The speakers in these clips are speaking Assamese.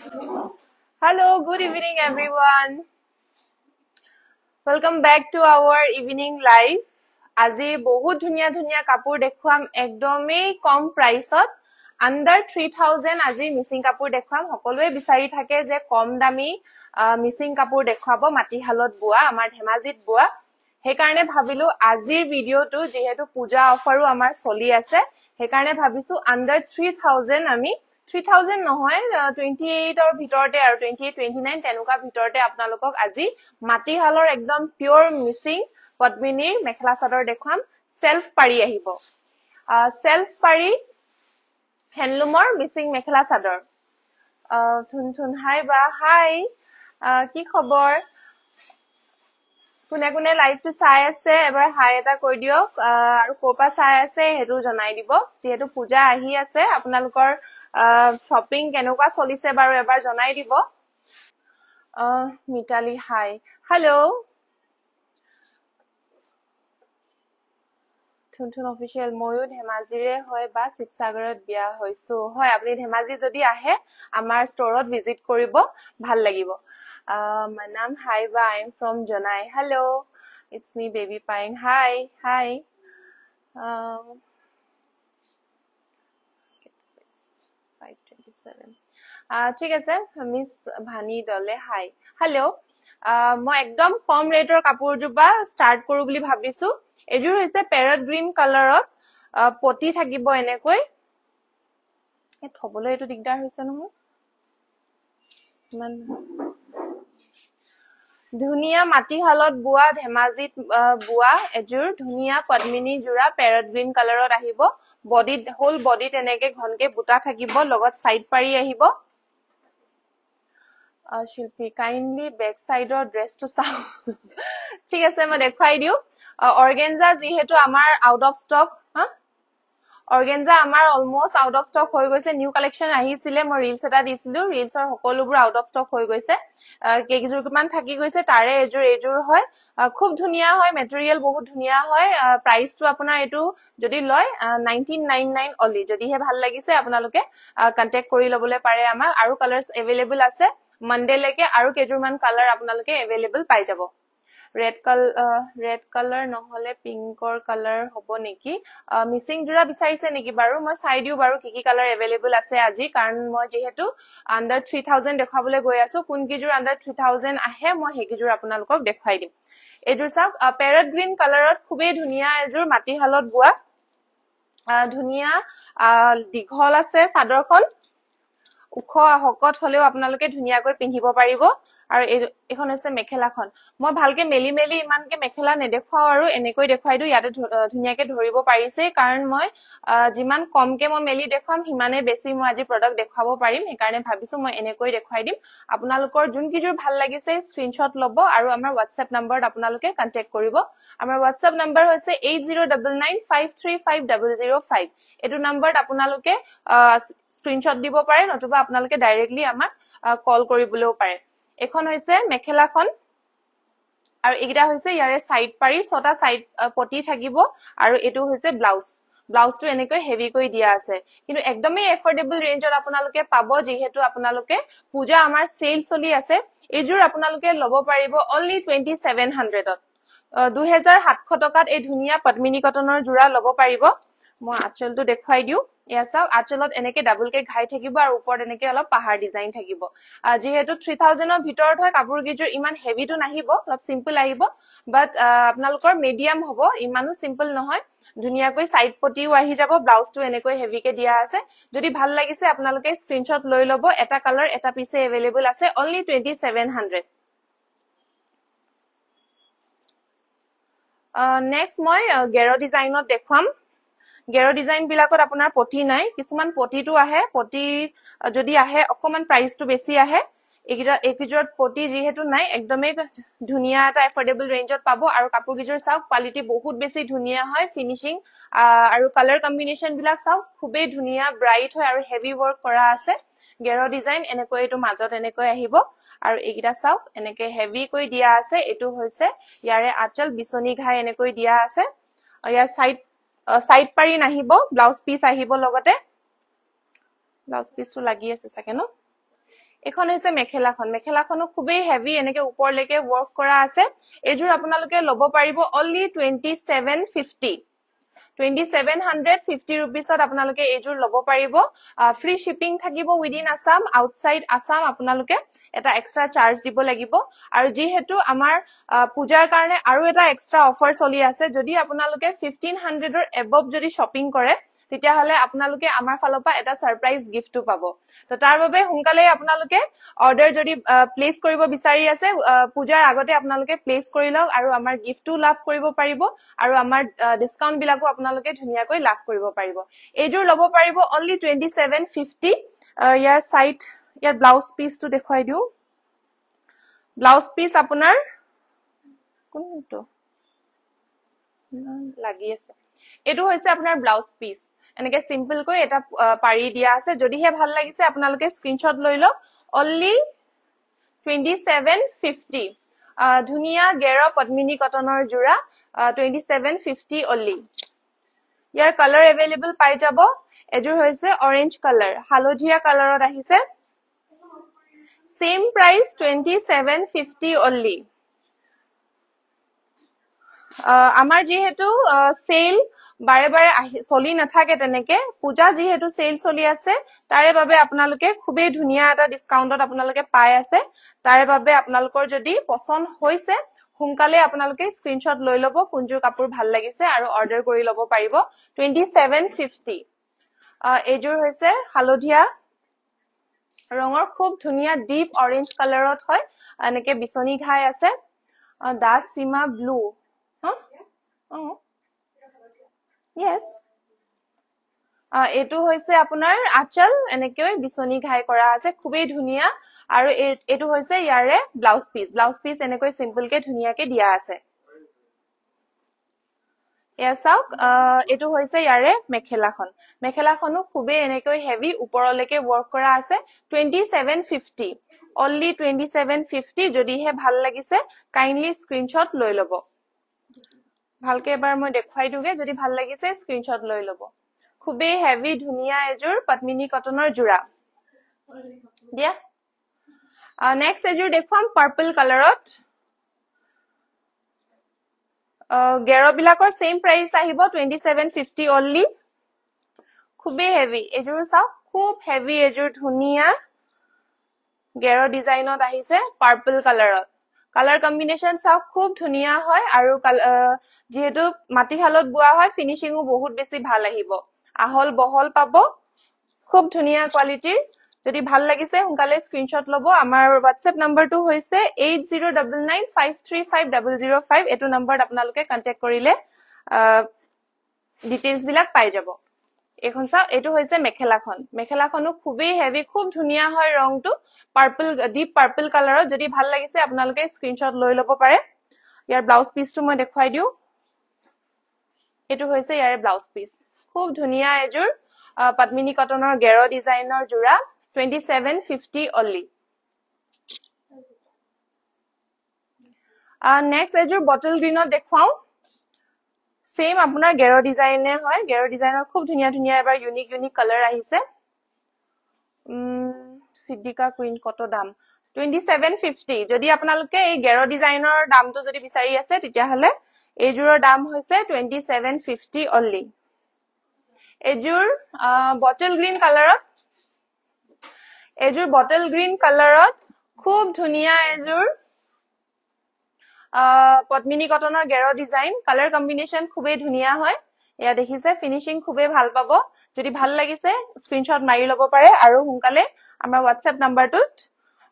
Hello, good evening everyone. Welcome back to our evening live. আজি বহুত ধুনিয়া ধুনিয়া কাপোৰ দেখুৱাম একদমেই কম প্ৰাইসত under 3000 আজি মিচিং কাপোৰ দেখুৱাম সকলোৱে বিচাৰি থাকে যে কম দামী মিচিং কাপোৰ দেখুৱাব মাটিহালত বোৱা আমাৰ ধেমাজিত বোৱা হেকাৰণে ভাবিলো আজিৰ ভিডিওটো যেহেতু পূজা অফাৰো আমাৰ চলি আছে হেকাৰণে ভাবিছো under 3000 আমি 3000 নহয় 28 or ভিতৰতে আৰু 28 29 তেনুকা ভিতৰতে আপোনালোকক আজি মাটিহালৰ একদম পিওৰ মিচিং পদ্মিনীৰ মেখেলা চাদৰ দেখুৱাম সেলফ পাৰি আহিব সেলফ পাৰি হ্যান্ডলুমৰ মিচিং মেখেলা চাদৰ থুন থুন হাই বা হাই কি খবৰ কোনে কোনে লাইভটো চাই আছে এবাৰ হাই এটা কৈ দিয়ক আৰু কোপা চাই আছে হেতু জনাই দিব যেহেতু পূজা আহি আছে আপোনালোকৰ শপিং কেনেকুৱা চলিছে বাৰু এবাৰ জনাই দিব মিতালি হাই হেল্ল থুনথুন অফিশিয়াল ময়ো ধেমাজিৰে হয় বা শিৱসাগৰত বিয়া হৈছো হয় আপুনি ধেমাজি যদি আহে আমাৰ ষ্টৰত ভিজিট কৰিব ভাল লাগিব manam hi ba I am from Janai hello it's me baby paying hi hi um 527 ঠিক আছে মিস ভানি দলে হাই হেল্ল মই একদম কম ৰেটৰ কাপোৰ জুবা স্টাৰ্ট কৰো বুলি ভাবিছো এজুৰ হৈছে প্যাৰট গ্ৰীন কালাৰত পটি থাকিব এনেকৈ এ থবলৈ এটো দিগদাৰ হৈছে নহয় মান ধুনিয়া মাটিহালত বুয়া ধেমাজিত বুয়া এজুৰ ধুনিয়া পদ্মিনী জুৰা প্যাৰট গ্ৰীন কালাৰত আহিব বডিত হোল বডিত এনেকে ঘনকে বুটা থাকিব লগত সাইড পাৰি আহিব শিল্পী কাইন্ডলি বেক সাইডৰ ড্ৰেছটো চাও ঠিক আছে মই দেখাই দিও অৰ্গেনজা যেহেতু আমাৰ আউট অফ ষ্টক অৰ্গেনজা আমাৰ অলমোস্ট আউট অফ ষ্টক হৈ গৈছে নিউ কালেকশন আহিছিলে মই ৰিলস এটা দিছিলো ৰিলসৰ সকলোবোৰ আউট অফ ষ্টক হৈ গৈছে কেকজুৰ কিমান থাকি গৈছে তাৰে এজুৰ হয় খুব ধুনিয়া হয় মেটেৰিয়েল বহুত ধুনিয়া হয় প্ৰাইসটো আপোনাৰ এটো যদি লয় 1999 অনলি যদিহে ভাল লাগিছে আপোনালোকে কন্টাক্ট কৰি লবলৈ পাৰে আমাক আৰু কালাৰস अवेलेबल আছে মনডে লৈকে আৰু কেজুৰমান কালাৰ আপোনালোকে अवेलेबल পাই যাব red color নহলে পিংকৰ কালাৰ হ'ব নেকি মিসিং জুৰা বিচাৰিছে নেকি বাৰু মই চাই দিও বাৰু কি কি কালাৰ अवेलेबल আছে আজি কাৰণ মই যেহেতু under 3000 দেখাবলৈ গৈ আছো কোন কিজুৰ under 3000 আহে মই হেকিজুৰ আপোনালোকক দেখাই দিম এজুৰ চাওক প্যাৰট গ্ৰীন কালাৰত খুবেই ধুনিয়া এজুৰ মাটিহালত বুয়া ধুনিয়া দীঘল আছে চাদৰখন উখ হকত হলেও আপোনালোকে ধুনিয়াকৈ পিন্ধিব পাৰিব আৰু এখন আছে মেখেলাখন মই ভালকে মেলি মেলি ইমানকে মেখেলা নেদেখাও আৰু এনেকৈ দেখাই দিও ইয়াতে ধুনিয়াকে ধৰিব পাৰিছে কাৰণ মই যিমান কমকে মই মেলি দেখাম হিমানে বেছি মই আজি প্ৰডাক্ট দেখাব পাৰিম সেইকাৰণে ভাবিছো মই এনেকৈ দেখাই দিম আপোনালোকৰ যোন কিজুৰ ভাল লাগিছে স্ক্ৰিনশ্বট লব আৰু আমাৰ WhatsApp নম্বৰত আপোনালোকে কন্টাক্ট কৰিব আমাৰ WhatsApp নম্বৰ হৈছে 8099535005 এটো নম্বৰত আপোনালোকে স্ক্ৰিনশ্বট দিব পাৰে নতুবা আপোনালোকে ডাইৰেক্টলি আমাক কল কৰিবলৈও পাৰে এখন হৈছে মেখেলাখন আৰু এইগিটা হৈছে ইয়াৰে সাইড পাৰি ছটা সাইড পটি থাকিব আৰু এটো হৈছে ব্লাউজটো এনেকৈ হেভি কৰি দিয়া আছে কিন্তু একদমই এফৰ্ডেবল ৰেঞ্জত আপোনালোকে পাব যেহেতু আপোনালোকে পূজা আমাৰ সেল চলি আছে এজুৰ আপোনালোকে লব পাৰিব only 2700 ত 2700 টকাত এই ধুনিয়া পদ্মিনী কটনৰ জোৰা লব পাৰিব মই আচলটো দেখাই দিও ইয়া চাওক আচলত এনেকে ডাবল কে ঘাই থাকিব আৰু ওপৰত এনেকে অলপ পাহাৰ ডিজাইন থাকিব যেহেতু 3000 ৰ ভিতৰত হয় কাপোৰ গিজুৰ ইমান হেভি টু নাহিব অলপ সিম্পল আহিব বাট আপোনালোকৰ মিডিয়াম হ'ব ইমানো সিম্পল নহয় ধুনিয়াকৈ সাইড পটিও আহি যাব ব্লাউজটো এনেকৈ হেভি কে দিয়া আছে যদি ভাল লাগিছে আপোনালোকে স্ক্ৰিনশ্বট লৈ লব এটা কালাৰ এটা পিছে अवेलेबल আছে only 2700 নেক্সট মই গেৰো ডিজাইনত দেখাম গেৰো ডিজাইন বিলাকত আপোনাৰ পটি নাই কিছুমান পটিটো আহে পটি যদি আহে অকমান প্ৰাইসটো বেছি আহে একিজৰত পটি যেহেতু নাই একদমই ধুনিয়া এটা এফৰ্ডেবল ৰেঞ্জত পাব আৰু কাপোৰ গিজৰ চাওক কোৱালিটি বহুত বেছি ধুনিয়া হয় ফিনিশিং আৰু কালাৰ কম্বিনেশন বিলাক চাওক খুবেই ধুনিয়া ব্ৰাইট হয় আৰু হেভি ওয়াৰ্ক কৰা আছে গেৰো ডিজাইন এনেকৈ এটো মাজত এনেকৈ আহিব আৰু এইগিটা চাওক এনেকৈ হেভি কৈ দিয়া আছে এটো হৈছে ইয়াৰে আচল বিছনি ঘাই এনেকৈ দিয়া আছে ইয়াৰ সাইড পাৰি নাহিব ব্লাউজ পিস আহিব লগতে ব্লাউজ পিসটো লাগি আছে সাকে ন এখন হৈছে মেখেলাখন মেখেলাখনো খুবেই হেভি এনেকে ওপৰলৈকে ওয়াৰ্ক কৰা আছে এজুৰ আপোনালোকে লব পাৰিব only 2750 2750 rupeesত আপোনালোকে এজুৰ লব পাৰিব ফ্ৰী শিপিং থাকিব উইদিন আসাম আউটসাইড আসাম আপোনালোকে এটা এক্সট্ৰা চাৰ্জ দিব লাগিব আৰু যেহেতু আমাৰ পূজাৰ কাৰণে আৰু এটা এক্সট্ৰা অফাৰ চলি আছে যদি আপোনালোকে 1500 ৰ এবভ যদি শপিং কৰে তেতিয়া হলে আপোনালোকে আমাৰ ফালৰ পৰা এটা সাৰপ্ৰাইজ গিফটটো পাব তো তাৰ বাবে হুনকালে আপোনালোকে অৰ্ডাৰ যদি প্লেস কৰিব বিচাৰি আছে পূজাৰ আগতে আপোনালোকে প্লেস কৰি লওক আৰু আমাৰ গিফটটো লাভ কৰিব পাৰিব আৰু আমাৰ ডিসকাউন্ট বিলাকো আপোনালোকে ধুনিয়াকৈ লাভ কৰিব পাৰিব এজুৰ লব পাৰিব only 2750 ইয়াৰ সাইড ইয়াৰ ব্লাউজ পিসটো দেখুৱাই দিও ব্লাউজ পিস আপোনাৰ কোনটো লাগি আছে এটো হৈছে আপোনাৰ ব্লাউজ পিস এনেকে সিম্পল কৈ এটা পাৰি দিয়া আছে যদিহে ভাল লাগিছে আপোনালোকে স্ক্ৰিনশ্বট লৈ লওক only 2750 ধুনিয়া গেৰ পদ্মিনী কটনৰ জোৰা 2750 only ইয়াৰ কালাৰ अवेलेबल পাই যাব এজুৰ হৈছে অৰেঞ্জ কালাৰ হালধীয়া কালাৰত আহিছে সেম প্ৰাইস 2750 only আমাৰ যেহেতু সেল বাৰে বাৰে চলি নাথাকে তেনেকে পূজা যেহেতু সেল চলি আছে তাৰে বাবে আপোনালোকে খুবেই ধুনিয়া এটা ডিসকাউন্টত আপোনালোকে পাই আছে তাৰে বাবে আপোনালোকৰ যদি পছন্দ হৈছে হুনকালে আপোনালোকে স্ক্ৰিনশ্বট লৈ লব কোনজুৰ কাপোৰ ভাল লাগিছে আৰু অৰ্ডাৰ কৰি লব পাৰিব 2750 এজুৰ হৈছে হালধীয়া ৰঙৰ খুব ধুনিয়া ডিপ অৰেঞ্জ কালাৰত হয় এনেকে বিছনি ঘাই আছে দাস সীমা ব্লু yes এটো হৈছে আপোনাৰ আচল এনেকৈ বিছনি ঘাই কৰা আছে খুবেই ধুনিয়া আৰু এটো হৈছে ইয়াৰে ব্লাউজ পিস এনেকৈ সিম্পল কে ধুনিয়াকে দিয়া আছে এসাওক এটো হৈছে ইয়াৰে মেখেলাখনো খুবেই এনেকৈ হেভি ওপৰলৈকে ওয়াৰ্ক কৰা আছে 2750 only 2750 যদিহে ভাল লাগিছে কাইন্ডলি স্ক্ৰিনশ্বট লৈ লব ভালকে এবাৰ মই দেখুৱাই দুগে যদি ভাল লাগিছে স্ক্ৰিনশ্বট লৈ লব খুবেই হেভি ধুনিয়া এজুৰ পদ্মিনী কটনৰ জোৰা দিয়া নেক্সট এজুৰ দেখুৱাম পাৰ্পল কালাৰত গেৰ বিলাকৰ সেম প্ৰাইস আহিব 2750 only খুবেই হেভি এজুৰ চাও খুব হেভি এজুৰ ধুনিয়া গেৰ ডিজাইনত আহিছে পাৰ্পল কালাৰত কালাৰ কম্বিনেশন চাও খুব ধুনিয়া হয় আৰু যেহেতু মাটিশালত বুৱা হয় ফিনিশিংও বহুত বেছি ভাল আহিব আহল বহল পাব খুব ধুনিয়া কোৱালিটিৰ যদি ভাল লাগিছে হুনকালে স্ক্ৰিনশ্বট লব আমাৰ WhatsApp নম্বৰটো হৈছে 8099535005 এটো নম্বৰত আপোনালোকে কন্টাক্ট কৰিলে ডিটেইলছ বিলাক পাই যাব এখন চাও এটো হৈছে মেখেলাখনো খুবেই হেভি খুব ধুনিয়া হয় ৰংটো পাৰ্পল ডিপ পাৰ্পল কালাৰত যদি ভাল লাগিছে আপোনালোকে স্ক্ৰিনশ্বট লৈ লব পাৰে ইয়াৰ ব্লাউজ পিসটো মই দেখুৱাই দিও এটো হৈছে ইয়াৰ ব্লাউজ পিস খুব ধুনিয়া এজুৰ পদ্মিনী কটনৰ গেৰ ডিজাইনৰ জোৰা 2750 only next Azure bottle গ্ৰীনত দেখুৱাও same আপোনাৰ গেৰ ডিজাইনে হয় গেৰ ডিজাইনৰ খুব ধুনিয়া এবাৰ ইউনিক কালাৰ আহিছে সিদ্দিকা কুইন কত দাম 2750 যদি আপোনালোকে এই গেৰ ডিজাইনৰ দামটো যদি বিচাৰি আছে তেতিয়া হলে এজুৰৰ দাম হৈছে 2750 only এজুৰ বটল গ্ৰীন কালাৰত খুব ধুনিয়া এজুৰ পদ্মিনী কটনৰ গেৰ ডিজাইন কালাৰ কম্বিনেশন খুবেই ধুনিয়া হয় এয়া দেখিছে ফিনিশিং খুবেই ভাল পাব যদি ভাল লাগিছে স্ক্ৰিনশ্বট মাৰি লব পাৰে আৰু হুনকালে আমাৰ WhatsApp নম্বৰটোত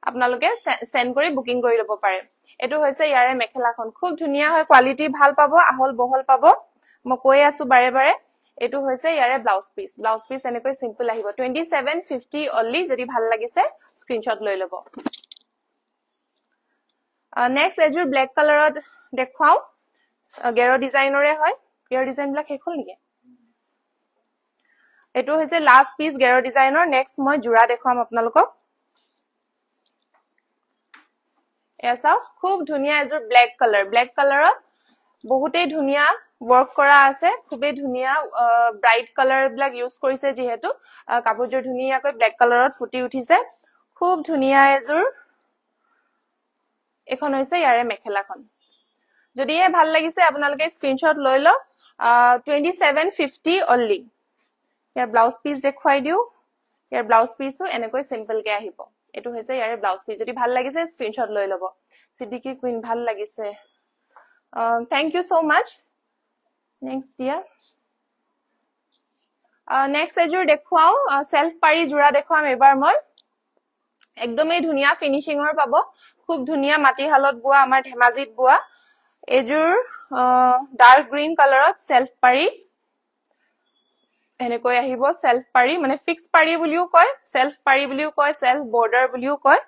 আপোনালোকে সেন্ড কৰি বুকিং কৰি লব পাৰে এটো হৈছে ইয়াৰে মেখেলাখন খুব ধুনিয়া হয় কোৱালিটি ভাল পাব আহল বহল পাব মই কৈ আছো বাৰে এটো হৈছে ইয়াৰে ব্লাউজ পিস এনেকৈ সিম্পল আহিব 2750 only যদি ভাল লাগিছে স্ক্ৰিনশ্বট লৈ লব নেক্সট এজুৰ ব্ল্যাক কালাৰত দেখুৱাও গেৰ ডিজাইনৰে হয় গেৰ ডিজাইন বিলাক হেখল নেকি এটো হৈছে লাষ্ট পিস গেৰ ডিজাইনৰ নেক্সট মই জোৰা দেখুৱাম আপোনালোকক এসাও খুব ধুনিয়া এজুৰ ব্ল্যাক কালাৰত বহুতেই ধুনিয়া ওয়াৰ্ক কৰা আছে খুবেই ধুনিয়া ব্ৰাইট কালাৰ বিলাক ইউজ কৰিছে যেহেতু কাপোৰজোৰ ধুনিয়াকৈ ব্ল্যাক কালাৰত ফুটি উঠিছে খুব ধুনিয়া এজুৰ এখন হৈছে ইয়াৰে মেখেলাখন যদি এ ভাল লাগিছে আপোনালোকে স্ক্ৰিনশ্বট লৈ ল 2750 only ইয়াৰ ব্লাউজ পিস দেখুৱাই দিও ইয়াৰ ব্লাউজ পিসও এনেকৈ সিম্পল কে আহিব এটো হৈছে ইয়াৰে ব্লাউজ পিস যদি ভাল লাগিছে স্ক্ৰিনশ্বট লৈ লব সিদ্দিকি কুইন ভাল লাগিছে thank you so mass next dear next Azure দেখুৱাও self পাৰি জোৰা দেখুৱাম এবাৰ মই একদমই ধুনিয়া ফিনিশিংৰ পাব খুব ধুনিয়া মাটি হালত বুয়া আমাৰ ধেমাজিত বুয়া এজুৰ ডাৰ্ক গ্ৰীন কালাৰত সেলফ পাৰি এনেকৈ আহিব সেলফ পাৰি মানে ফিক্স পাৰি বুলিও কয় সেলফ পাৰি বুলিও কয় সেলফ বৰ্ডাৰ বুলিও কয়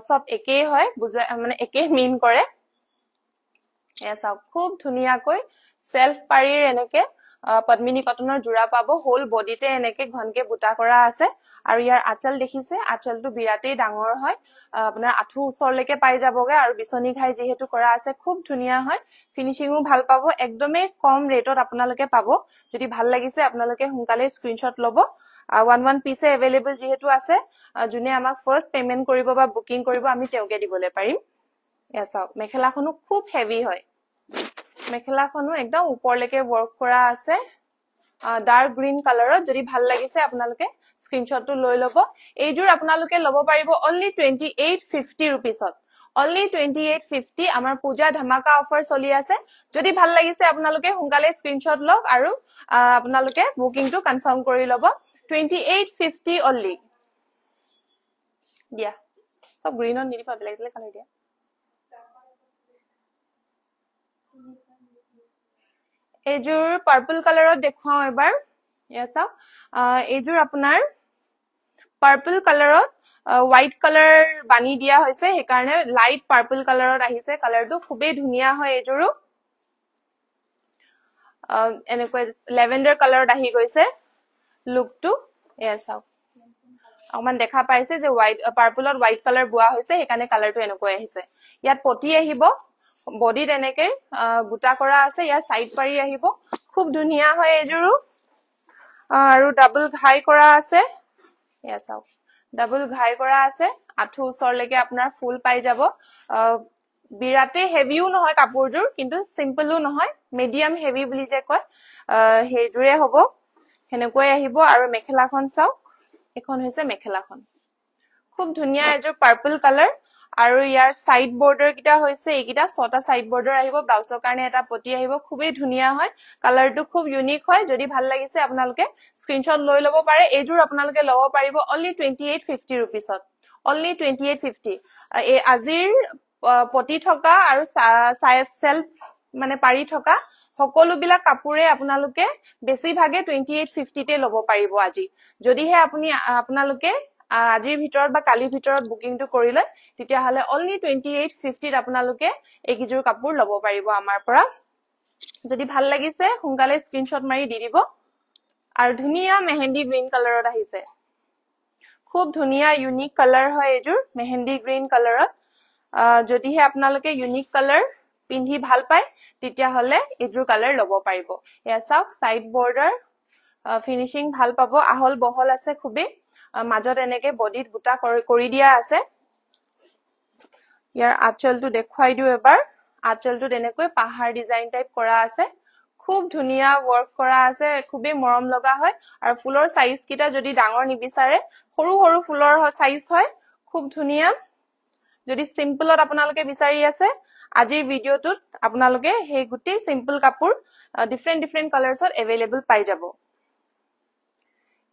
সব একেই হয় বুজায় মানে একেই মিন কৰে এসা খুব ধুনিয়াকৈ সেলফ পাৰিৰ এনেকে পদ্মিনী কটনৰ জোৰা পাব হোল বডিতে এনেকে ঘনকে বুটা কৰা আছে আৰু ইয়াৰ আঁচল দেখিছে আঁচলটো বিৰাটেই ডাঙৰ হয় আপোনাৰ আঠু ওচৰলৈকে পাই যাবগে আৰু বিছনি ঘাই যেহেতু কৰা আছে খুব ধুনিয়া হয় ফিনিশিংও ভাল পাব একদমই কম ৰেটত আপোনালোকে পাব যদি ভাল লাগিছে আপোনালোকে হুনকালে স্ক্ৰিনশ্বট লব 11 পিছে अवेलेबल যেহেতু আছে জুনে আমাক ফাৰ্স্ট পেমেন্ট কৰিব বা বুকিং কৰিব আমি তেওকে দিবলে পাৰিম এসা মেখেলাখনো খুব হেভি হয় মেখেলাখনো একদম উপৰলৈকে ওয়াৰ্ক কৰা আছে ডাৰ্ক গ্ৰীন কালাৰত যদি ভাল লাগিছে আপোনালোকে স্ক্ৰিনশ্বটটো লৈ লব এইজুৰ আপোনালোকে লব পাৰিব only 2850 rupeesত only 2850 আমাৰ পূজা ধমাকা অফাৰ চলি আছে যদি ভাল লাগিছে আপোনালোকে হুনকালে স্ক্ৰিনশ্বট লওক আৰু আপোনালোকে বুকিংটো কনফাৰ্ম কৰি লব 2850 only দিয়া সব গ্ৰীনত নিদিবা বেলেগ বেলেগ কালাৰ দিয়া এজুৰ পাৰ্পল কালাৰত দেখুৱাও এবাৰ ইয়াসা এজুৰ আপোনাৰ পাৰ্পল কালাৰত হোয়াইট কালাৰ বানি দিয়া হৈছে হে কাৰণে লাইট পাৰ্পল কালাৰত আহিছে কালাৰটো খুবেই ধুনিয়া হয় এজুৰো এনেকৈ লেভেন্ডাৰ কালাৰত আহি গৈছে লুকটো ইয়াসা অমান দেখা পাইছে যে হোয়াইট পাৰ্পলত হোয়াইট কালাৰ বুয়া হৈছে হে কাৰণে কালাৰটো এনেকৈ আহিছে ইয়াত পটি আহিব বডিত এনেকে বুটা কৰা আছে ইয়াৰ সাইড পাৰি আহিব খুব ধুনিয়া হয় এজুৰো আৰু ডাবল ঘাই কৰা আছে ইয়াসাও ডাবল ঘাই কৰা আছে আঠু ওচৰলৈকে আপোনাৰ ফুল পাই যাব বিৰাতে হেভিও নহয় কাপোৰজুৰ কিন্তু সিম্পলও নহয় মিডিয়াম হেভি বুলি যে কয় হেজুৰে হ'ব হেনেকৈ আহিব আৰু মেখেলাখন চাও এখন হৈছে মেখেলাখন খুব ধুনিয়া এজুৰ পাৰ্পল কালাৰ আৰু ইয়াৰ সাইড বৰ্ডাৰ কিটা হৈছে এইকিটা ছটা সাইড বৰ্ডাৰ আহিব ব্লাউজৰ কাৰণে এটা পটি আহিব খুবেই ধুনিয়া হয় কালাৰটো খুব ইউনিক হয় যদি ভাল লাগিছে আপোনালোকে স্ক্ৰিনশ্বট লৈ লব পাৰে এজুৰ আপোনালোকে লব পাৰিব only 2850 rupeesত only 2850 এই আজিৰ পটি থকা আৰু সেলফ মানে পাৰি থকা সকলো বিলা কাপোৰে আপোনালোকে বেছি ভাগে 2850 তে লব পাৰিব আজি যদিহে আপোনালোকে আজিৰ ভিতৰত বা কালিৰ ভিতৰত বুকিংটো কৰিলে তেতিয়া হলে only 2850 ত আপোনালোকে এইকিজুৰ কাপোৰ লব পাৰিব আমাৰ পৰা যদি ভাল লাগিছে হুনকালে স্ক্ৰিনশ্বট মাৰি দি দিব আৰু ধুনিয়া মেহেন্দি গ্ৰীন কালাৰত আহিছে খুব ধুনিয়া ইউনিক কালাৰ হয় এজুৰ মেহেন্দি গ্ৰীন কালাৰত যদিহে আপোনালোকে ইউনিক কালাৰ পিন্ধি ভাল পায় তেতিয়া হলে এজুৰ কালাৰ লব পাৰিব এয়া চাওক সাইড বৰ্ডাৰ ফিনিশিং ভাল পাব আহল বহল আছে খুবেই মাজত এনেকে বডিত বুটা কৰি দিয়া আছে ইয়াৰ আঁচলটো দেখুৱাই দিও এবাৰ আঁচলটো এনেকৈ পাহাৰ ডিজাইন টাইপ কৰা আছে খুব ধুনিয়া ওয়াৰ্ক কৰা আছে খুবেই মৰম লগা হয় আৰু ফুলৰ সাইজ কিটা যদি ডাঙৰ নিবিচাৰে সৰু সৰু ফুলৰ সাইজ হয় খুব ধুনিয়া যদি সিম্পলত আপোনালোকে বিচাৰি আছে আজিৰ ভিডিওটোত আপোনালোকে হে গুটি সিম্পল কাপোৰ ডিফাৰেন্ট কালাৰ্ছত अवेलेबल পাই যাব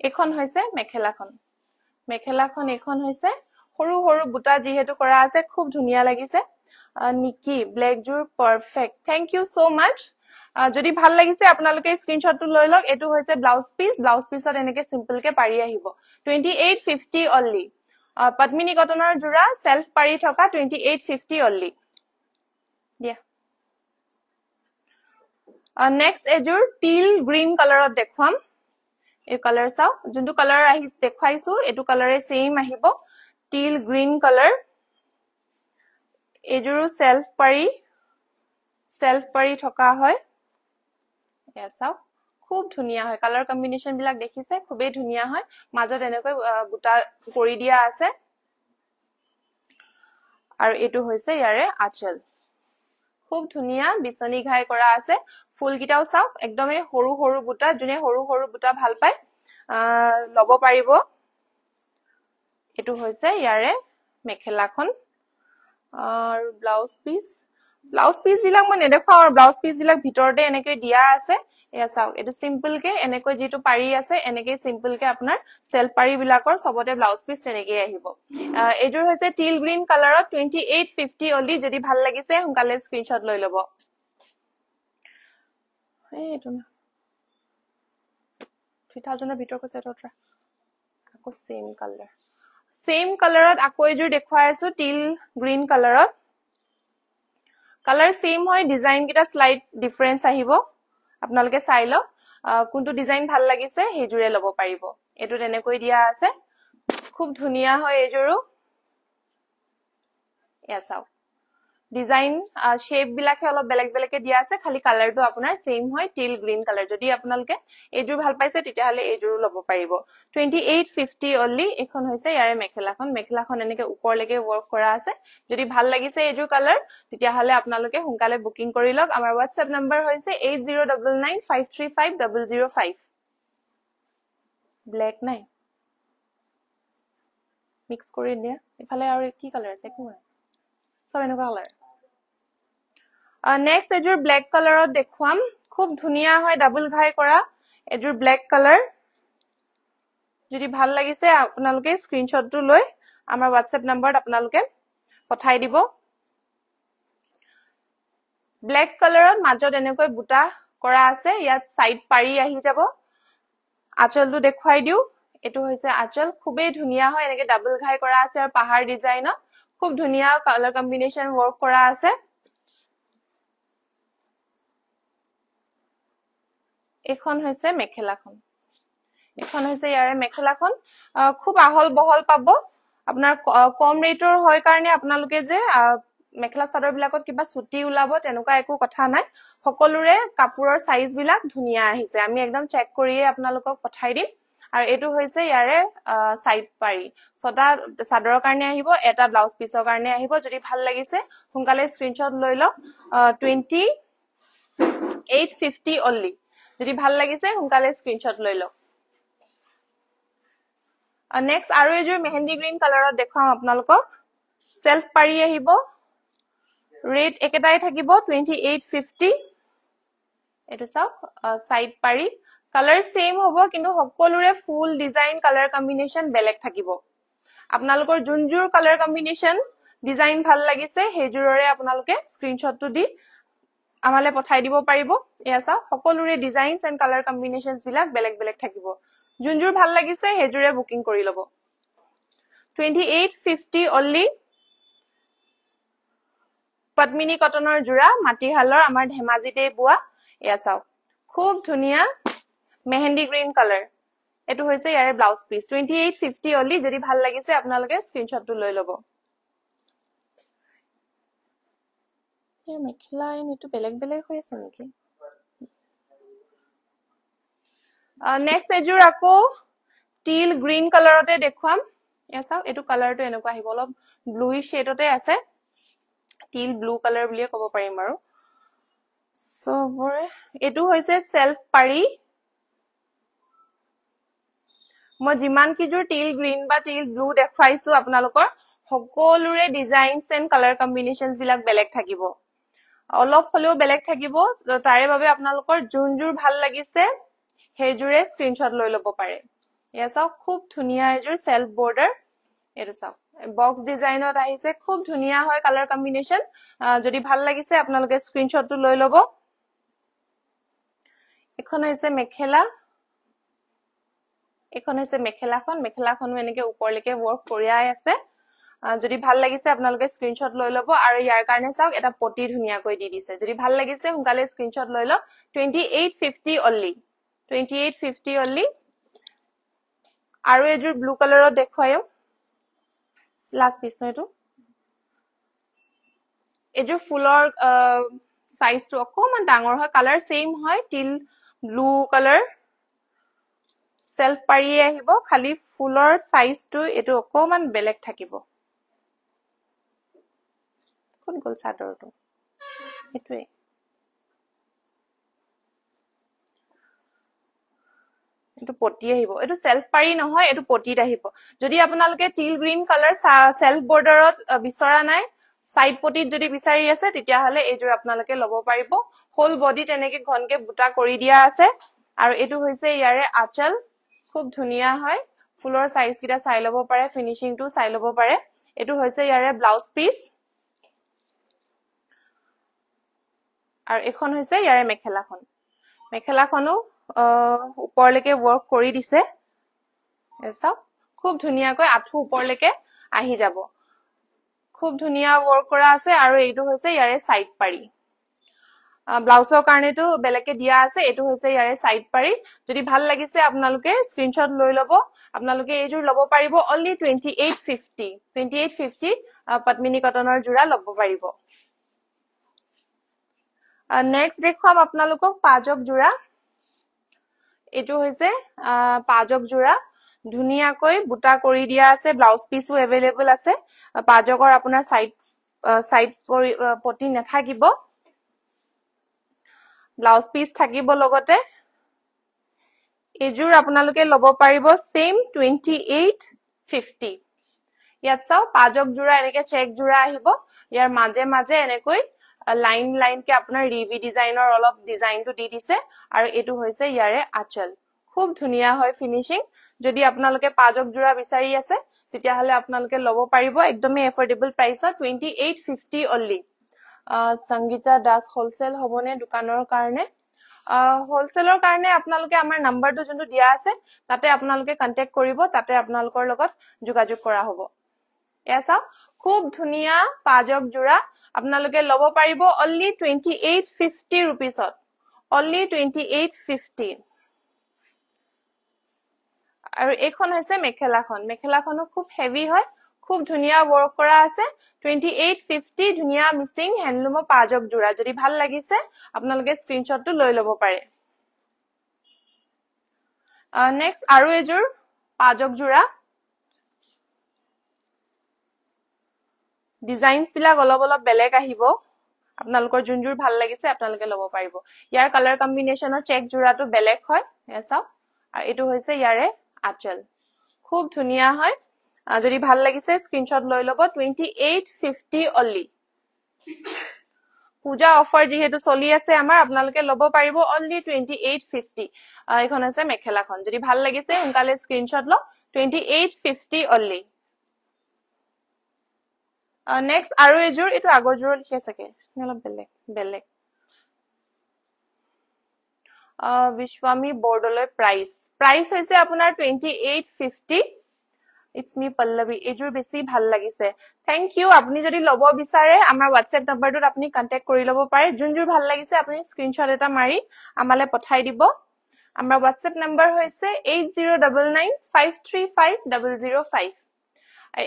এখন হৈছে মেখেলাখন এখন হৈছে সৰু সৰু বুটা যেহেতু কৰা আছে খুব ধুনিয়া লাগিছে নিকি ব্ল্যাক জুৰ পাৰফেক্ট থ্যাংক ইউ সো মাচ যদি ভাল লাগিছে আপোনালোকে স্ক্ৰিনশ্বটটো লৈ লওক এটো হৈছে ব্লাউজ পিছত এনেকে সিম্পল কে পাৰি আহিব 2850 only পদ্মিনী কটনৰ জোৰা সেলফ পাৰি থকা 2850 only দিয়া নেক্সট এজুৰ টিল গ্ৰীন কালাৰত দেখুৱাম এই কালাৰ চাও যোনটো কালাৰ আহি দেখাইছো এটো কালাৰে সেম আহিব টিল গ্ৰীন কালাৰ এজুৰ সেলফ পাৰি থকা হয় এয়া চাও খুব ধুনিয়া হয় কালাৰ কম্বিনেশন বিলাক দেখিছে খুবেই ধুনিয়া হয় মাজত এনেকৈ বুটা কৰি দিয়া আছে আৰু এটো হৈছে ইয়াৰে আঁচল খুব ধুনিয়া বিছনি ঘাই কৰা আছে ফুল কিটাও চাওক একদমই সৰু সৰু বুটা জুনে সৰু সৰু বুটা ভাল পায় লব পাৰিব এটো হৈছে ইয়াৰে মেখেলাখন আৰু ব্লাউজ পিস বিলাক মই নেদেখাও আৰু ব্লাউজ পিস বিলাক ভিতৰতে এনেকৈ দিয়া আছে এয়া চাওক এটো সিম্পল কে এনেকৈ যেটো পাৰি আছে এনেকৈ সিম্পল কে আপোনাৰ সেলফ পাৰি বিলাকৰ সবতে ব্লাউজ পিস তেনেকৈ আহিব এজোৰ হৈছে টিল গ্ৰীন কালাৰত 2850 অনলি যদি ভাল লাগিছে হুনকালে স্ক্ৰিনশ্বট লৈ লব এটো না 3000 এৰ ভিতৰ কৈছে এটোটা আকৌ সেম কালাৰত আকৌ এজোৰ দেখুৱাই আছো টিল গ্ৰীন কালাৰত কালাৰ সেম হয় ডিজাইন কিটা স্লাইড ডিফাৰেন্স আহিব আপোনালোকে চাই লওক কোনটো ডিজাইন ভাল লাগিছে হেজুৰে লব পাৰিব এটো তেনেকৈ দিয়া আছে খুব ধুনিয়া হয় এজোৰো এসাও ডিজাইন শেপ বিলাকে অলপ বেলেগ বেলেগকে দিয়া আছে খালি কালাৰটো আপোনাৰ সেম হয় টিল গ্ৰীন কালাৰ যদি আপোনালোকে এজোৰ ভাল পাইছে তেতিয়া হলে এজোৰো লব পাৰিব 2850 অনলি এখন হৈছে ইয়াৰে মেখেলাখন এনেকে ওপৰলৈকে ওয়াৰ্ক কৰা আছে যদি ভাল লাগিছে এজোৰ কালাৰ তেতিয়া হলে আপোনালোকে হুনকালে বুকিং কৰি লওক আমাৰ WhatsApp নম্বৰ হৈছে 8099535005 ব্ল্যাক নাই মিক্স কৰি দিয়া ইফালে আৰু কি কালাৰ আছে কোন সব এনেকুৱা কালাৰ নেক্সট এজোৰ ব্ল্যাক কালাৰত দেখুৱাম খুব ধুনিয়া হয় ডাবল ঘাই কৰা এজোৰ ব্ল্যাক কালাৰ যদি ভাল লাগিছে আপোনালোকে স্ক্ৰিনশ্বটটো লৈ আমাৰ WhatsApp নম্বৰত আপোনালোকে পঠাই দিব ব্ল্যাক কালাৰত মাজত এনেকৈ বুটা কৰা আছে ইয়াত সাইড পাৰি আহি যাব আঁচলটো দেখুৱাই দিও এটো হৈছে আঁচল খুবেই ধুনিয়া হয় এনেকৈ ডাবল ঘাই কৰা আছে আৰু পাহাৰ ডিজাইনত খুব ধুনিয়া কালাৰ কম্বিনেশন ওয়াৰ্ক কৰা আছে এখন হৈছে মেখেলাখন ইয়াৰে মেখেলাখন খুব আহল বহল পাব আপোনাৰ কম ৰেটৰ হয় কাৰণে আপোনালোকে যে মেখেলা চাদৰ বিলাকত কিবা ছুটি উলাব তেনেকুৱা একো কথা নাই সকলোৰে কাপোৰৰ সাইজ বিলাক ধুনিয়া আহিছে আমি একদম চেক কৰিয়ে আপোনালোকক পঠাই দিম আৰু এটো হৈছে ইয়াৰে সাইড পাৰি ছটা চাদৰৰ কাৰণে আহিব এটা ব্লাউজ পিসৰ কাৰণে আহিব যদি ভাল লাগিছে হুনকালে স্ক্ৰিনশ্বট লৈ লওক 2850 অনলি যদি ভাল লাগিছে হুনকালে স্ক্ৰিনশ্বট লৈ লওক নেক্সট আৰু এজোৰ মেহেন্দি গ্ৰীন কালাৰত দেখাম আপোনালোকক সেলফ পাৰি আহিব ৰেট একেটাই থাকিব 2850 এটো চাওক সাইড পাৰি কালাৰ সেম হ'ব কিন্তু সকলোৰে ফুল ডিজাইন কালাৰ কম্বিনেশন বেলেগ থাকিব আপোনালোকৰ জুনজুৰ কালাৰ কম্বিনেশন ডিজাইন ভাল লাগিছে হেজুৰৰে আপোনালোকে স্ক্ৰিনশ্বটটো দি আমালে পঠাই দিব পাৰিব এয়া চাওক সকলোৰে ডিজাইনছ এণ্ড কালাৰ কম্বিনেশনছ বিলাক বেলেগ বেলেগ থাকিব জুনজুৰ ভাল লাগিছে হেজুৰে বুকিং কৰি লব 2850 অনলি পদ্মিনী কটনৰ জোৰা মাটিহালৰ আমাৰ ধেমাজিতে বুৱা এয়া চাওক খুব ধুনিয়া মেহেন্দি গ্ৰীন কালাৰ এটো হৈছে ইয়াৰে ব্লাউজ পিস 2850 অনলি যদি ভাল লাগিছে আপোনালোকে স্ক্ৰিনশ্বটটো লৈ লব এই মেখেলা এটো বেলেগ বেলেগ হৈ আছে নেকি নেক্সট এজোৰ আকৌ টিল গ্ৰীন কালাৰতে দেখুৱাম এয়া চাওক এটো কালাৰটো এনেকুৱা আহিব অলপ ব্লুইশ শেডতে আছে টিল ব্লু কালাৰ বুলিয়ে ক'ব পাৰিম আৰু সবৰে এটো হৈছে সেলফ পাৰি মই যিমান কিজোৰ টিল গ্ৰীন বা টিল ব্লু দেখুৱাইছো আপোনালোকৰ সকলোৰে ডিজাইনছ এণ্ড কালাৰ কম্বিনেশনছ বিলাক বেলেগ থাকিব অলপ হলেও বেলেগ থাকিব তাৰে বাবে আপোনালোকৰ জুনজুৰ ভাল লাগিছে হেজুৰে স্ক্ৰিনশ্বট লৈ লব পাৰে এয়া চাওক খুব ধুনিয়া এজোৰ সেলফ বৰ্ডাৰ এটো চাওক বক্স ডিজাইনত আহিছে খুব ধুনিয়া হয় কালাৰ কম্বিনেশন যদি ভাল লাগিছে আপোনালোকে স্ক্ৰিনশ্বটটো লৈ লব এখন হৈছে মেখেলাখনো এনেকে ওপৰলৈকে ওয়াৰ্ক কৰিয়াই আছে যদি ভাল লাগিছে আপোনালোকে স্ক্ৰিনশ্বট লৈ লব আৰু ইয়াৰ কাৰণে চাওক এটা পটি ধুনিয়াকৈ দি দিছে যদি ভাল লাগিছে হুনকালে স্ক্ৰিনশ্বট লৈ লওক 2850 অনলি 2850 অনলি আৰু এজোৰ ব্লু কালাৰত দেখুৱায়ো লাষ্ট পিস নয়টো এজোৰ ফুলৰ সাইজটো অকমান ডাঙৰ হয় কালাৰ সেম হয় টিল ব্লু কালাৰ সেলফ পাৰি আহিব খালি ফুলৰ সাইজটো এটো অকমান বেলেগ থাকিব কোন গল চাদৰটো এটোৱে এটো পটি আহিব এটো সেলফ পাৰি নহয় এটো পটিত আহিব যদি আপোনালোকে টিল গ্ৰীন কালাৰ সেলফ বৰ্ডাৰত বিচৰা নাই সাইড পটিত যদি বিচাৰি আছে তেতিয়া হলে এজোৰ আপোনালোকে লব পাৰিব হোল বডি তেনেকে ঘনকে বুটা কৰি দিয়া আছে আৰু এটো হৈছে ইয়াৰে আঁচল খুব ধুনিয়া হয় ফুলৰ সাইজ কিটা চাই লব পাৰে ফিনিশিং টো চাই লব পাৰে এটো হৈছে ইয়াৰে ব্লাউজ পিস আৰু এখন হৈছে ইয়াৰে মেখেলাখনো উপৰলৈকে ওয়াৰ্ক কৰি দিছে এসা খুব ধুনিয়াকৈ আঠু উপৰলৈকে আহি যাব খুব ধুনিয়া ওয়াৰ্ক কৰা আছে আৰু এইটো হৈছে ইয়াৰে সাইড পাৰি ব্লাউজৰ কাৰণেটো বেলেকে দিয়া আছে এটো হৈছে ইয়াৰে সাইড পাৰি যদি ভাল লাগিছে আপোনালোকে স্ক্ৰিনশ্বট লৈ লব আপোনালোকে এইজোৰ লব পাৰিব only 2850 পদ্মিনী কটনৰ জোৰা লব পাৰিব নেক্সট দেখুৱাম আপোনালোকক পাজক জোৰা এটো হৈছে পাজক জোৰা ধুনিয়াকৈ বুটা কৰি দিয়া আছে ব্লাউজ পিসও अवेलेबल আছে পাজকৰ আপোনাৰ সাইড পটি নাথাকিব ব্লাউজ পিস থাকিব লগতে এজোৰ আপোনালোকে লব পাৰিব সেম 2850 ইয়াত চাও পাজক জোৰা এনেকে চেক জোৰা আহিব ইয়াৰ মাজে মাজে এনেকৈ লাইন কে আপোনাৰ ৰিভি ডিজাইনৰ অলপ ডিজাইনটো দি দিছে আৰু এটো হৈছে ইয়াৰে আঁচল খুব ধুনিয়া হয় ফিনিশিং যদি আপোনালোকে পাজক জোৰা বিচাৰি আছে তেতিয়া হলে আপোনালোকে লব পাৰিব একদমই এফৰ্ডেবল প্ৰাইসত 2850 only সংগীতা দাস হোলসেল হবনে দোকানৰ কাৰণে হোলসেলৰ কাৰণে আপোনালোকে আমাৰ নাম্বাৰটো যোনটো দিয়া আছে তাতে আপোনালোকে কন্টাক্ট কৰিব তাতে আপোনালোকৰ লগত যোগাযোগ কৰা হ'ব এসা খুব ধুনিয়া পাজক জোৰা আপোনালোকে লব পাৰিব only 2850 rupeesত only 2850 আৰু এখন হৈছে মেখেলাখনো খুব হেভি হয় খুব ধুনিয়া ওয়াৰ্ক কৰা আছে 2850 ধুনিয়া মিসিং হ্যান্ডলুম পাজক জোৰা যদি ভাল লাগিছে আপোনালোকে স্ক্ৰিনশ্বটটো লৈ লব পাৰে নেক্সট আৰু এজোৰ পাজক জোৰা ডিজাইনস বিলাক অলপ বেলেগ আহিব আপোনালোকৰ যোনজোৰ ভাল লাগিছে আপোনালোকে লব পাৰিব ইয়াৰ কালাৰ কম্বিনেশনৰ চেক জোৰাটো বেলেগ হয় এসা আৰু এটো হৈছে ইয়াৰে আঁচল খুব ধুনিয়া হয় যদি ভাল লাগিছে স্ক্ৰিনশ্বট লৈ লব 2850 only পূজা অফাৰ যেহেতু চলি আছে আমাৰ আপোনালোকে লব পাৰিব only 2850 এখন আছে মেখেলাখন যদি ভাল লাগিছে উনকালে স্ক্ৰিনশ্বট ল 2850 only নেক্সট আৰু এজোৰ এটো আগৰ জোৰ লিখি আছে কে অলপ বেলেগ বিশ্বমী বৰ্ডলৈ প্ৰাইস হৈছে আপোনাৰ 2850 It's me Pallavi এজোৰ বেছি ভাল লাগিছে থ্যাংক ইউ আপুনি যদি লব বিচাৰে আমাৰ WhatsApp নম্বৰটোত আপুনি কন্টাক্ট কৰি লব পাৰে যোনজোৰ ভাল লাগিছে আপুনি স্ক্ৰিনশ্বট এটা মাৰি আমালে পঠাই দিব আমাৰ WhatsApp নম্বৰ হৈছে 8099535005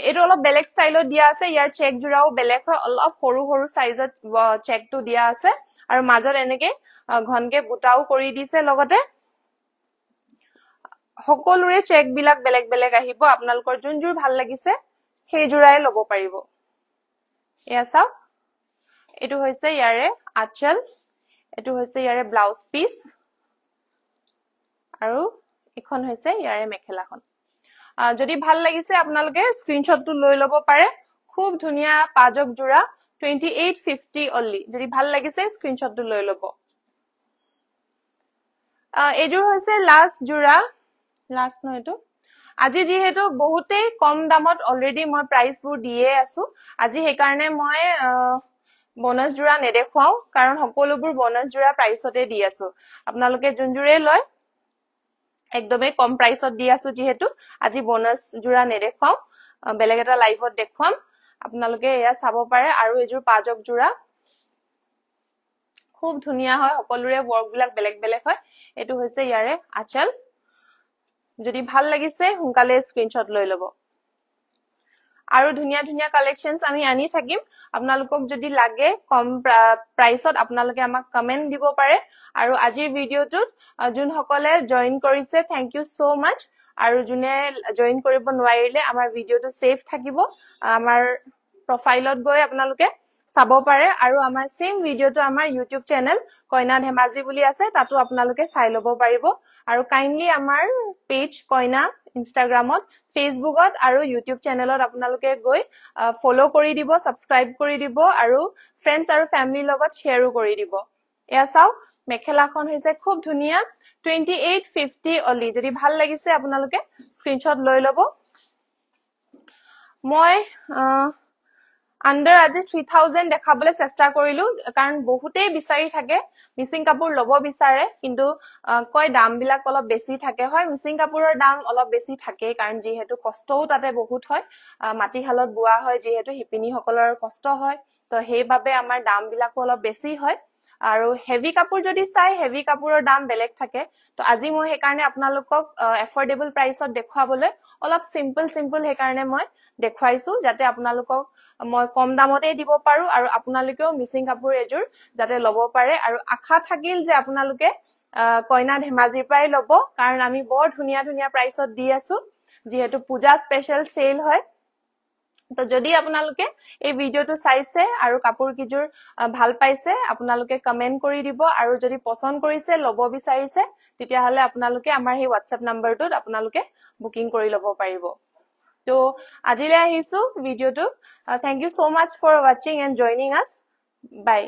এটো অলপ বেলেগ ষ্টাইলত দিয়া আছে ইয়াৰ চেক জোৰাও বেলেগ হয় অলপ সৰু সাইজত চেকটো দিয়া আছে আৰু মাজত এনেকে ঘনকে বুটাও কৰি দিছে লগতে সকলোৰে চেক বিলাক বেলেগ আহিব আপোনালোকৰ যোনজোৰ ভাল লাগিছে সেই জোৰাই লব পাৰিব এয়া চাও এটো হৈছে ইয়াৰে আঁচল এটো হৈছে ইয়াৰে ব্লাউজ পিস আৰু এখন হৈছে ইয়াৰে মেখেলাখন যদি ভাল লাগিছে আপোনালোকে স্ক্ৰিনশ্বটটো লৈ লব পাৰে খুব ধুনিয়া পাজক জোৰা 2850 only যদি ভাল লাগিছে স্ক্ৰিনশ্বটটো লৈ লব এজোৰ হৈছে লাষ্ট জোৰা লাষ্ট নহয় এটো আজি যেহেতু বহুতে কম দামত অলৰেডি মই প্ৰাইসবোৰ দিয়ে আছো আজি হে কাৰণে মই বোনাস জোৰা নেদেখুৱাও কাৰণ সকলোবোৰ বোনাস জোৰা প্ৰাইসতে দি আছো আপোনালোকে যোনজোৰে লয় একদমই কম প্ৰাইসত দি আছো যেহেতু আজি বোনাস জোৰা নেদেখুৱাও বেলেগ এটা লাইভত দেখুৱাম আপোনালোকে এয়া চাব পাৰে আৰু এজোৰ পাজক জোৰা খুব ধুনিয়া হয় সকলোৰে ওয়াৰ্ক বিলাক বেলেগ হয় এটো হৈছে ইয়াৰে আঁচল যদি ভাল লাগিছে হুনকালে স্ক্ৰিনশ্বট লৈ লব আৰু ধুনিয়া কালেকশনস আমি আনি থাকিম আপোনালোকক যদি লাগে কম প্ৰাইসত আপোনালোকে আমাক কমেন্ট দিব পাৰে আৰু আজিৰ ভিডিওটোত যোন সকলে জয়েন কৰিছে থ্যাংক ইউ সো মাচ আৰু যোনে জয়েন কৰিব নোৱাৰিলে আমাৰ ভিডিওটো সেভ থাকিব আমাৰ প্ৰফাইলত গৈ আপোনালোকে চাব পাৰে আৰু আমাৰ সেম ভিডিওটো আমাৰ ইউটিউব চেনেল কইনা ধেমাজি বুলি আছে তাতো আপোনালোকে চাই ল'ব পাৰিব আৰু কাইন্ডলি আমাৰ পেজ কইনা ইনষ্টাগ্ৰামত ফেসবুকত আৰু ইউটিউব চেনেলত আপোনালোকে গৈ ফলো কৰি দিব সাবস্ক্ৰাইব কৰি দিব আৰু ফ্ৰেণ্ডছ আৰু ফ্যামিলিৰ লগত শেয়াৰো কৰি দিব এয়া চাও মেখেলাখন হৈছে খুব ধুনিয়া 2850 অলি যদি ভাল লাগিছে আপোনালোকে স্ক্ৰিনশ্বট লৈ ল'ব মই আন্ডাৰ আজি 3000 দেখাবলৈ চেষ্টা কৰিলো কাৰণ বহুতেই বিচাৰি থাকে মিচিং কাপোৰ লব বিচাৰে কিন্তু কয় দাম বিলাক অলপ বেছি থাকে হয় মিচিং কাপোৰৰ দাম অলপ বেছি থাকে কাৰণ যিহেতু কষ্টও তাতে বহুত হয় মাটিহালত বোৱা হয় যিহেতু হিপিনী সকলৰ কষ্ট হয় তো সেইভাবে আমাৰ দাম বিলাকো অলপ বেছি হয় আৰু হেভি কাপোৰ যদি চাই হেভি কাপোৰৰ দাম বেলেগ থাকে তো আজি মই হেকাৰণে আপোনালোকক এফৰ্ডেবল প্ৰাইসত দেখুৱাবলৈ অলপ সিম্পল হেকাৰণে মই দেখুৱাইছো যাতে আপোনালোকক মই কম দামতে দিব পাৰো আৰু আপোনালোকেও মিচিং কাপোৰ এজোৰ যাতে লব পাৰে আৰু আশা থাকিল যে আপোনালোকে কইনা ধেমাজিৰ পৰাই লব কাৰণ আমি বৰ ধুনিয়া প্ৰাইসত দি আছো যেহেতু পূজা স্পেশাল সেল হয় তো যদি আপোনালোকে এই ভিডিওটো চাইছে আৰু কাপোৰ কিজোৰ ভাল পাইছে আপোনালোকে কমেন্ট কৰি দিব আৰু যদি পছন্দ কৰিছে লব বিচাৰিছে তেতিয়া হলে আপোনালোকে আমাৰ এই WhatsApp নম্বৰটোত আপোনালোকে বুকিং কৰি লব পাৰিব তো আজিলৈ আহিছো ভিডিওটো thank you so much for watching and joining us by